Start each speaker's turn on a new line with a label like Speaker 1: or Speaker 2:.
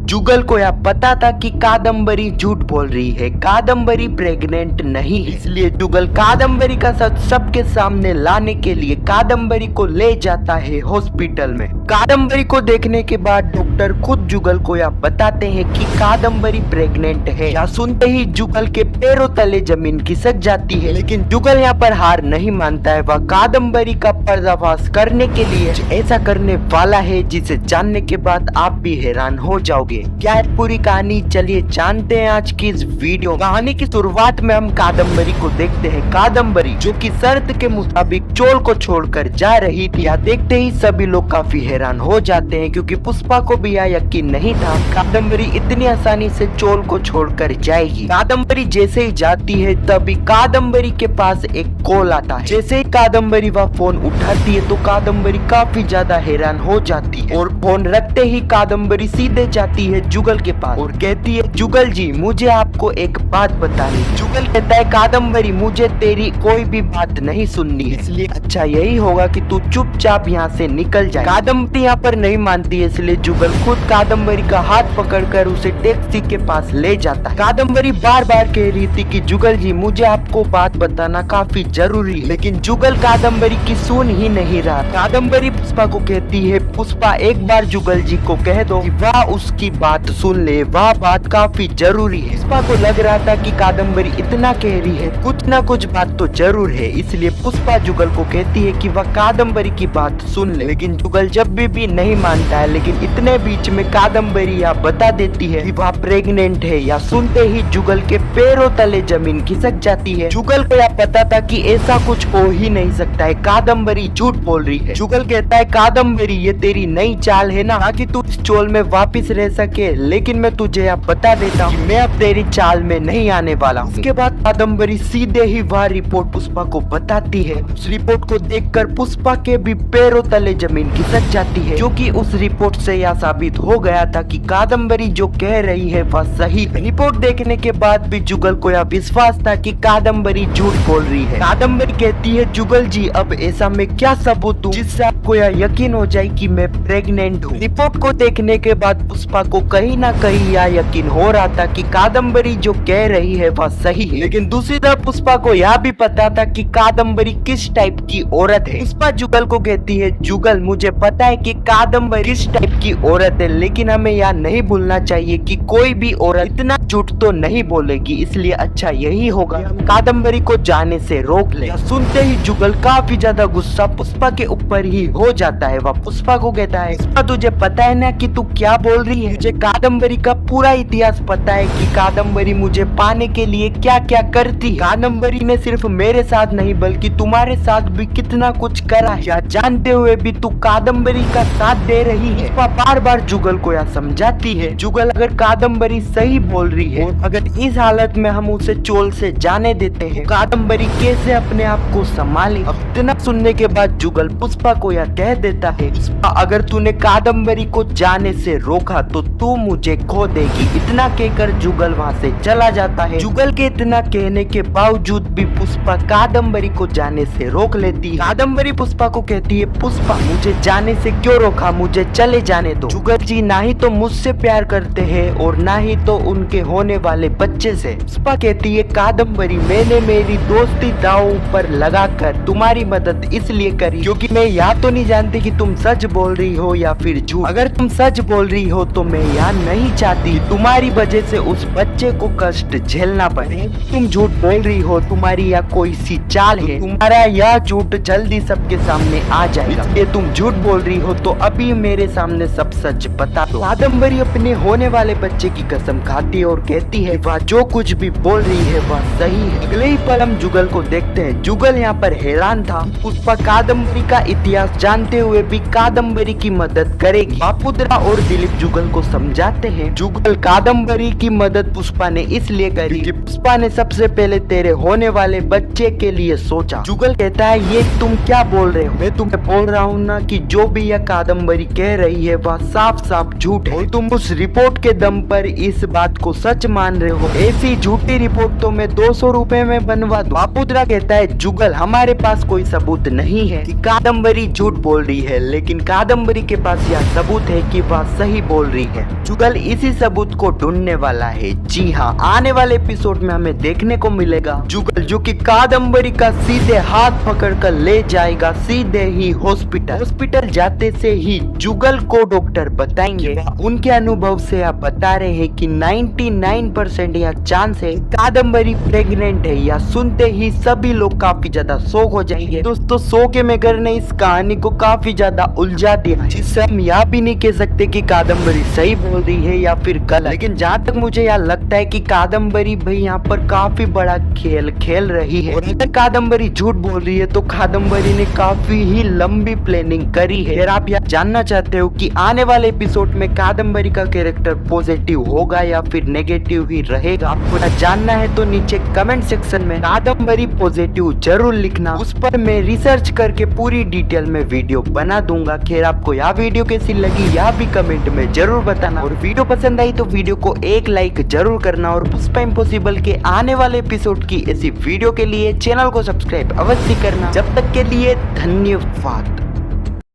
Speaker 1: जुगल को यह पता था कि कादम्बरी झूठ बोल रही है, कादम्बरी प्रेग्नेंट नहीं है। इसलिए जुगल कादम्बरी का सच सबके सामने लाने के लिए कादम्बरी को ले जाता है हॉस्पिटल में। कादम्बरी को देखने के बाद डॉक्टर खुद जुगल को यह बताते हैं कि कादम्बरी प्रेग्नेंट है। यह सुनते ही जुगल के पैरों तले जमीन खिसक जाती है, लेकिन जुगल यहाँ पर हार नहीं मानता है। वह कादम्बरी का पर्दाफाश करने के लिए ऐसा करने वाला है जिसे जानने के बाद आप भी हैरान हो जाओगे। क्या है पूरी कहानी, चलिए जानते हैं आज की इस वीडियो। कहानी की शुरुआत में हम कादम्बरी को देखते हैं। कादम्बरी जो कि शर्त के मुताबिक चोल को छोड़कर जा रही थी। यह देखते ही सभी लोग काफी हैरान हो जाते हैं, क्योंकि पुष्पा को भी यह यकीन नहीं था कादम्बरी इतनी आसानी से चोल को छोड़कर जाएगी। कादम्बरी जैसे ही जाती है तभी कादम्बरी के पास एक कॉल आता है। जैसे ही कादम्बरी वह फोन उठाती है तो कादम्बरी काफी ज्यादा हैरान हो जाती है और फोन रखते ही कादम्बरी सीधे जाती है जुगल के पास और कहती है, जुगल जी मुझे आपको एक बात बतानी। जुगल कहता है, कादम्बरी मुझे तेरी कोई भी बात नहीं सुननी है, इसलिए अच्छा यही होगा कि तू चुपचाप यहाँ से निकल जाए। कादम्बरी यहाँ पर नहीं मानती है, इसलिए जुगल खुद कादम्बरी का हाथ पकड़कर उसे टैक्सी के पास ले जाता है। कादम्बरी बार बार कह रही थी कि जुगल जी मुझे आपको बात बताना काफी जरूरी है, लेकिन जुगल कादम्बरी की सुन ही नहीं रहा। कादम्बरी पुष्पा को कहती है, पुष्पा एक बार जुगल जी को कह दो कि वह उसकी बात सुन ले, वह बात काफी जरूरी है। पुष्पा को लग रहा था कि कादम्बरी इतना कह रही है, कुछ ना कुछ बात तो जरूर है, इसलिए पुष्पा जुगल को कहती है कि वह कादम्बरी की बात सुन ले, लेकिन जुगल जब भी नहीं मानता है। लेकिन इतने बीच में कादम्बरी यह बता देती है कि वह प्रेग्नेंट है। या सुनते ही जुगल के पैरों तले जमीन खिसक जाती है। जुगल को यह पता था कि ऐसा कुछ हो ही नहीं सकता है, कादम्बरी झूठ बोल रही है। जुगल कहता है, कादम्बरी ये तेरी नई चाल है ना, कि तू इस चोल में वापिस रह सके, लेकिन मैं तुझे अब बता देता हूँ मैं अब तेरी चाल में नहीं आने वाला हूँ। उसके बाद कादम्बरी सीधे ही वह रिपोर्ट पुष्पा को बताती है। उस रिपोर्ट को देखकर पुष्पा के भी पैरों तले जमीन खिसक जाती है, क्योंकि उस रिपोर्ट से यह साबित हो गया था कि कादम्बरी जो कह रही है वह सही है। रिपोर्ट देखने के बाद भी जुगल को यह विश्वास था कि कादम्बरी झूठ बोल रही है। कादम्बरी कहती है, जुगल जी अब ऐसा मैं क्या सबूत दूं जिससे आपको यह यकीन हो जाए कि मैं प्रेग्नेंट हूँ। रिपोर्ट को देखने के बाद पुष्पा को कहीं ना कहीं यह यकीन हो रहा था कि कादम्बरी जो कह रही है वह सही है, लेकिन दूसरी तरफ पुष्पा को यह भी पता था कि कादम्बरी किस टाइप की औरत है। पुष्पा जुगल को कहती है, जुगल मुझे पता है कि कादम्बरी किस टाइप की औरत है, लेकिन हमें यह नहीं भूलना चाहिए कि कोई भी औरत इतना झूठ तो नहीं बोलेगी, इसलिए अच्छा यही होगा कादम्बरी को जाने से रोक ले। सुनते ही जुगल काफी ज्यादा गुस्सा पुष्पा के ऊपर ही हो जाता है। वह पुष्पा को कहता है, पुष्पा तुझे पता है ना कि तू क्या बोल रही है, मुझे कादम्बरी का पूरा इतिहास पता है कि कादम्बरी मुझे पाने के लिए क्या क्या करती। कादम्बरी ने सिर्फ मेरे साथ नहीं बल्कि तुम्हारे साथ भी कितना कुछ करा है, या जानते हुए भी तू कादम्बरी का साथ दे रही है। पुष्पा बार बार जुगल को यह समझाती है, जुगल अगर कादम्बरी सही बोल रही है, अगर इस हालत में हम उसे चोल से जाने देते हैं, कादम्बरी कैसे अपने आप को संभाले। अब इतना सुनने के बाद जुगल पुष्पा को यह कह देता है, पुष्पा अगर तूने कादम्बरी को जाने से रोका तो तू मुझे खो देगी। इतना कहकर जुगल वहाँ से चला जाता है। जुगल के इतना कहने के बावजूद भी पुष्पा कादम्बरी को जाने से रोक लेती है। कादम्बरी पुष्पा को कहती है, पुष्पा मुझे जाने से क्यों रोका, मुझे चले जाने दो। जुगल जी ना ही तो मुझसे प्यार करते हैं और ना ही तो उनके होने वाले बच्चे से। पुष्पा कहती है, कादम्बरी मैंने मेरी दोस्ती दांव पर लगाकर तुम्हारी मदद इसलिए करी क्योंकि मैं या तो नहीं जानती कि तुम सच बोल रही हो या फिर झूठ। अगर तुम सच बोल रही हो तो मैं यहाँ नहीं चाहती तुम्हारी वजह से उस बच्चे को कष्ट झेलना पड़े। तुम झूठ बोल रही हो, तुम्हारी या कोई सी चाल है, तुम्हारा यह झूठ जल्दी सबके सामने आ जाएगा। ये तुम झूठ बोल रही हो तो अभी मेरे सामने सब सच बता दो। कादम्बरी अपने होने वाले बच्चे की कसम खाती है और कहती है वह जो कुछ भी बोल रही है वह सही है। अगले ही पल हम जुगल को देखते हैं। जुगल यहाँ पर हैरान था। पुष्पा कादम्बरी का इतिहास जानते हुए भी कादम्बरी की मदद करेगी। बापुद्रा और दिलीप जुगल को समझाते हैं, जुगल कादम्बरी की मदद पुष्पा ने इसलिए करी कि पुष्पा ने सबसे पहले तेरे होने वाले बच्चे के लिए सोचा। जुगल कहता है, ये तुम क्या बोल रहे हो, मैं तुम्हें बोल रहा हूँ ना कि जो भी यह कादम्बरी कह रही है वह साफ साफ झूठ है। तुम उस रिपोर्ट के दम पर इस बात को सच मान रहे हो? ऐसी झूठी रिपोर्ट तो मैं 200 रुपए में बनवा दूं। बापुद्रा कहता है जुगल हमारे पास कोई सबूत नहीं है कि कादम्बरी झूठ बोल रही है, लेकिन कादम्बरी के पास यह सबूत है कि वह सही बोल रही है। जुगल इसी सबूत को ढूंढने वाला है। जी हाँ, आने वाले एपिसोड में हमें देखने को मिलेगा जुगल जो कि कादम्बरी का सीधे हाथ पकड़ कर ले जाएगा सीधे ही हॉस्पिटल जाते से ही जुगल को डॉक्टर बताएंगे उनके अनुभव से आप बता रहे हैं कि 99% यह चांस है कादम्बरी प्रेग्नेंट है। या सुनते ही सभी लोग काफी ज्यादा शॉक हो जाएंगे। दोस्तों शो के मेकर ने इस कहानी को काफी ज्यादा उलझा दिया, जिससे हम यह भी नहीं कह सकते कि कादम्बरी सही बोल रही है या फिर गलत। लेकिन जहाँ तक मुझे यह लगता है कि कादम्बरी भाई यहाँ पर काफी बड़ा खेल खेल रही है। और अगर कादम्बरी झूठ बोल रही है तो कादम्बरी ने काफी ही लंबी प्लानिंग करी है। अगर आप यह जानना चाहते हो कि आने वाले एपिसोड में कादम्बरी का कैरेक्टर पॉजिटिव होगा या फिर नेगेटिव ही रहेगा, आपको जानना है तो नीचे कमेंट सेक्शन में कादम्बरी पॉजिटिव जरूर लिखना। उस पर मैं रिसर्च करके पूरी डिटेल में वीडियो बना दूंगा। खैर आपको यह वीडियो कैसी लगी यह भी कमेंट में जरूर बताना। और वीडियो पसंद आई तो वीडियो को एक लाइक जरूर करना। और पुष्पा इम्पॉसिबल के आने वाले एपिसोड की ऐसी वीडियो के लिए चैनल को सब्सक्राइब अवश्य करना। जब तक के लिए धन्यवाद।